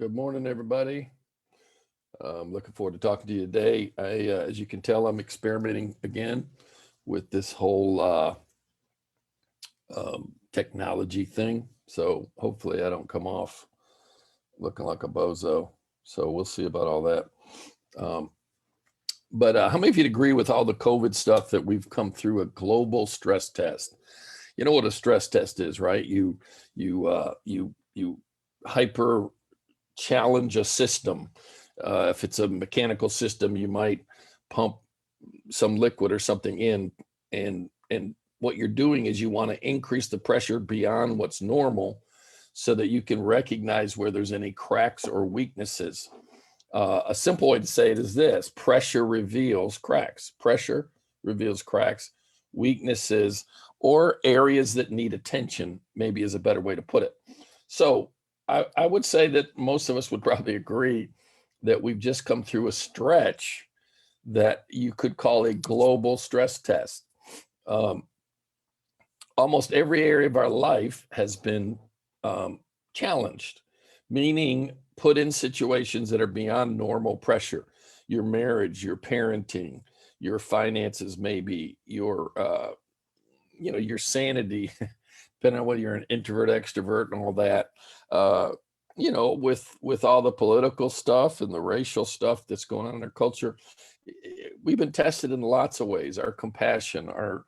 Good morning, everybody. I'm looking forward to talking to you today. As you can tell, I'm experimenting again with this whole technology thing. So hopefully I don't come off looking like a bozo. So we'll see about all that. But how many of you agree with all the COVID stuff that we've come through a global stress test? You know what a stress test is, right? You hyper challenge a system. If it's a mechanical system, you might pump some liquid or something in, and what you're doing is you want to increase the pressure beyond what's normal so that you can recognize where there's any cracks or weaknesses. A simple way to say it is this: pressure reveals cracks. Pressure reveals cracks, weaknesses, or areas that need attention, maybe is a better way to put it. So I would say that most of us would probably agree that we've just come through a stretch that you could call a global stress test. Almost every area of our life has been challenged, meaning put in situations that are beyond normal pressure. Your marriage, your parenting, your finances, maybe your your sanity, depending on whether you're an introvert, extrovert, and all that. With all the political stuff and the racial stuff that's going on in our culture, we've been tested in lots of ways. Our compassion, our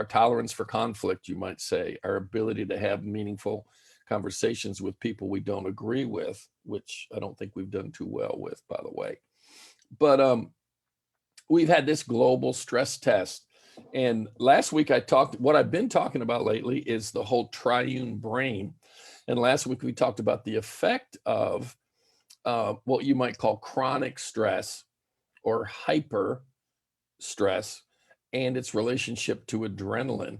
tolerance for conflict, you might say, our ability to have meaningful conversations with people we don't agree with, which I don't think we've done too well with, by the way. But we've had this global stress test. And last week what I've been talking about lately is the whole triune brain. And last week we talked about the effect of what you might call chronic stress or hyper stress and its relationship to adrenaline.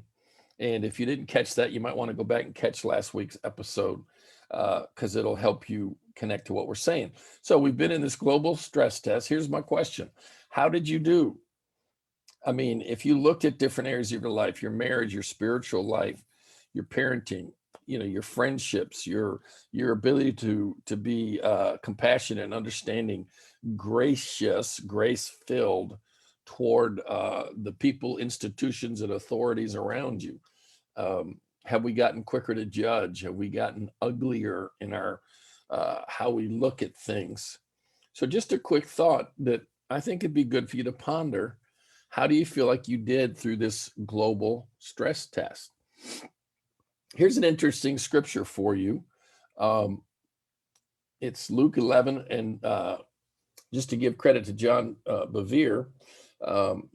And if you didn't catch that, you might want to go back and catch last week's episode because it'll help you connect to what we're saying. So we've been in this global stress test. Here's my question. How did you do? I mean, if you looked at different areas of your life, your marriage, your spiritual life, your parenting, your friendships, your ability to be compassionate and understanding, gracious, grace-filled toward the people, institutions, and authorities around you. Have we gotten quicker to judge? Have we gotten uglier in our how we look at things? So just a quick thought that I think it'd be good for you to ponder. How do you feel like you did through this global stress test? Here's an interesting scripture for you. It's Luke 11, and just to give credit to John Bevere,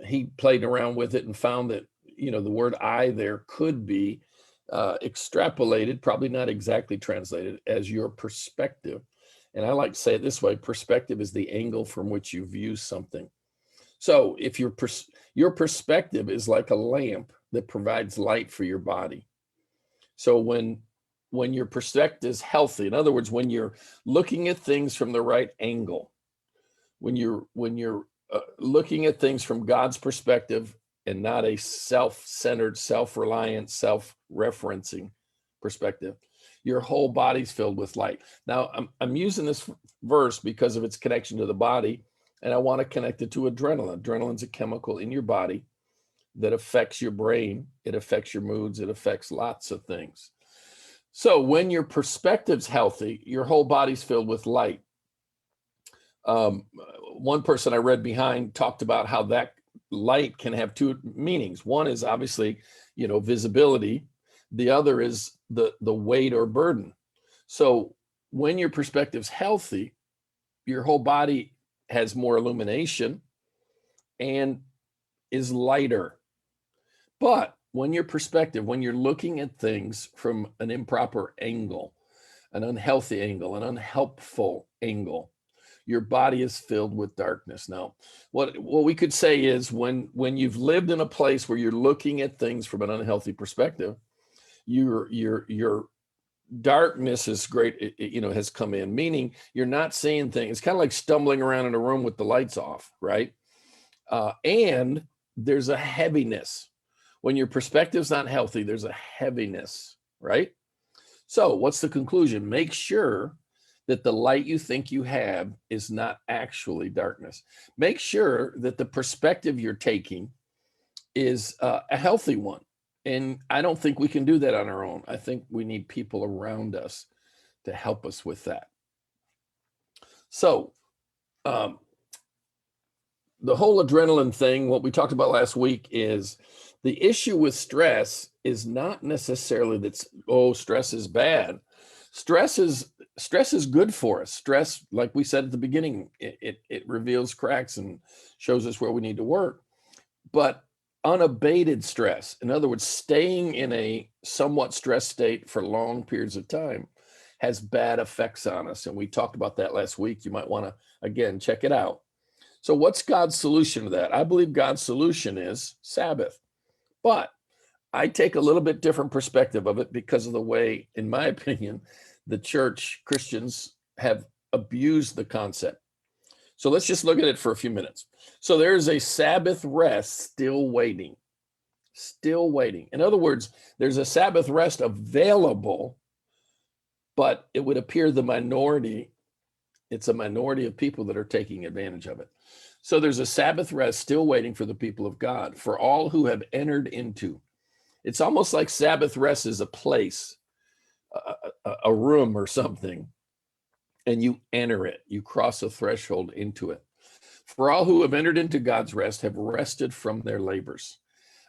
he played around with it and found that, the word I there could be extrapolated, probably not exactly translated, as your perspective. And I like to say it this way: perspective is the angle from which you view something. So if your perspective is like a lamp that provides light for your body. So when your perspective is healthy, in other words, when you're looking at things from the right angle, when you're looking at things from God's perspective and not a self-centered, self-reliant, self-referencing perspective, your whole body's filled with light. Now, I'm using this verse because of its connection to the body, and I want to connect it to adrenaline. Adrenaline's a chemical in your body that affects your brain. It affects your moods. It affects lots of things. So when your perspective's healthy, your whole body's filled with light. One person I read behind talked about how that light can have two meanings. One is obviously, visibility. The other is the weight or burden. So when your perspective's healthy, your whole body has more illumination and is lighter. But when you're looking at things from an improper angle, an unhealthy angle, an unhelpful angle, your body is filled with darkness. Now, what we could say is when you've lived in a place where you're looking at things from an unhealthy perspective, your darkness is great, has come in, meaning you're not seeing things. It's kind of like stumbling around in a room with the lights off, right? And there's a heaviness. When your perspective's not healthy, there's a heaviness, right? So what's the conclusion? Make sure that the light you think you have is not actually darkness. Make sure that the perspective you're taking is a healthy one. And I don't think we can do that on our own. I think we need people around us to help us with that. So the whole adrenaline thing, what we talked about last week, is the issue with stress is not necessarily that, oh, stress is bad. Stress is good for us. Stress, like we said at the beginning, it reveals cracks and shows us where we need to work. But unabated stress, in other words, staying in a somewhat stressed state for long periods of time, has bad effects on us. And we talked about that last week. You might want to, again, check it out. So what's God's solution to that? I believe God's solution is Sabbath. But I take a little bit different perspective of it because of the way, in my opinion, the church, Christians, have abused the concept. So let's just look at it for a few minutes. So there's a Sabbath rest still waiting. Still waiting. In other words, there's a Sabbath rest available, but it would appear it's a minority of people that are taking advantage of it. So there's a Sabbath rest still waiting for the people of God, for all who have entered into. It's almost like Sabbath rest is a place, a room or something, and you enter it. You cross a threshold into it. For all who have entered into God's rest have rested from their labors.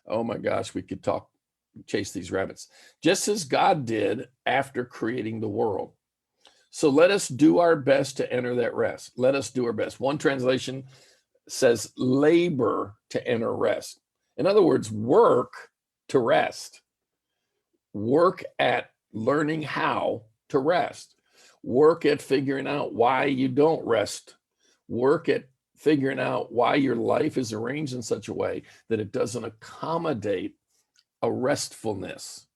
Oh my gosh, we could chase these rabbits. Just as God did after creating the world. So let us do our best to enter that rest. Let us do our best. One translation says labor to enter rest. In other words, work to rest. Work at learning how to rest. Work at figuring out why you don't rest. Work at figuring out why your life is arranged in such a way that it doesn't accommodate a restfulness.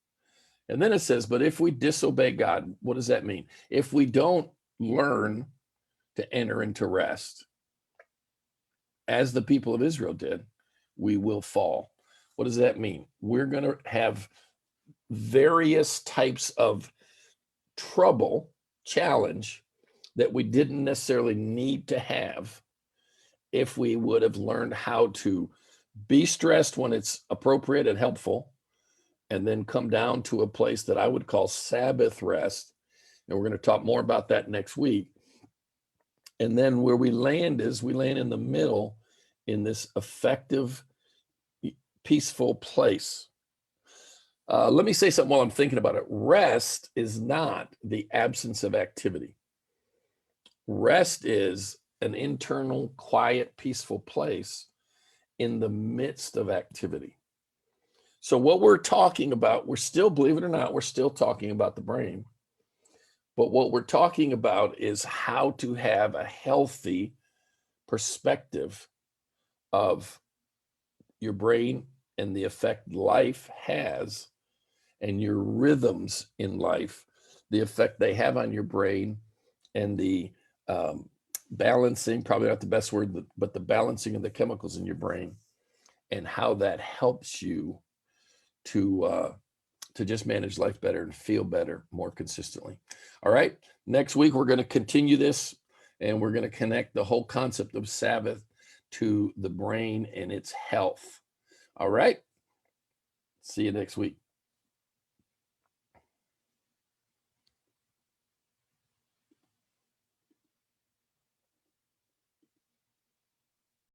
And then it says, but if we disobey God, what does that mean? If we don't learn to enter into rest, as the people of Israel did, we will fall. What does that mean? We're going to have various types of trouble, challenge, that we didn't necessarily need to have if we would have learned how to be stressed when it's appropriate and helpful, and then come down to a place that I would call Sabbath rest. And we're going to talk more about that next week. And then where we land is we land in the middle in this effective, peaceful place. Let me say something while I'm thinking about it. Rest is not the absence of activity. Rest is an internal, quiet, peaceful place in the midst of activity. So what we're talking about, we're still, believe it or not, we're still talking about the brain. But what we're talking about is how to have a healthy perspective of your brain and the effect life has, and your rhythms in life, the effect they have on your brain, and the balancing, probably not the best word, but the balancing of the chemicals in your brain, and how that helps you to just manage life better and feel better more consistently. All right, next week we're going to continue this, and we're going to connect the whole concept of Sabbath to the brain and its health. All right, see you next week.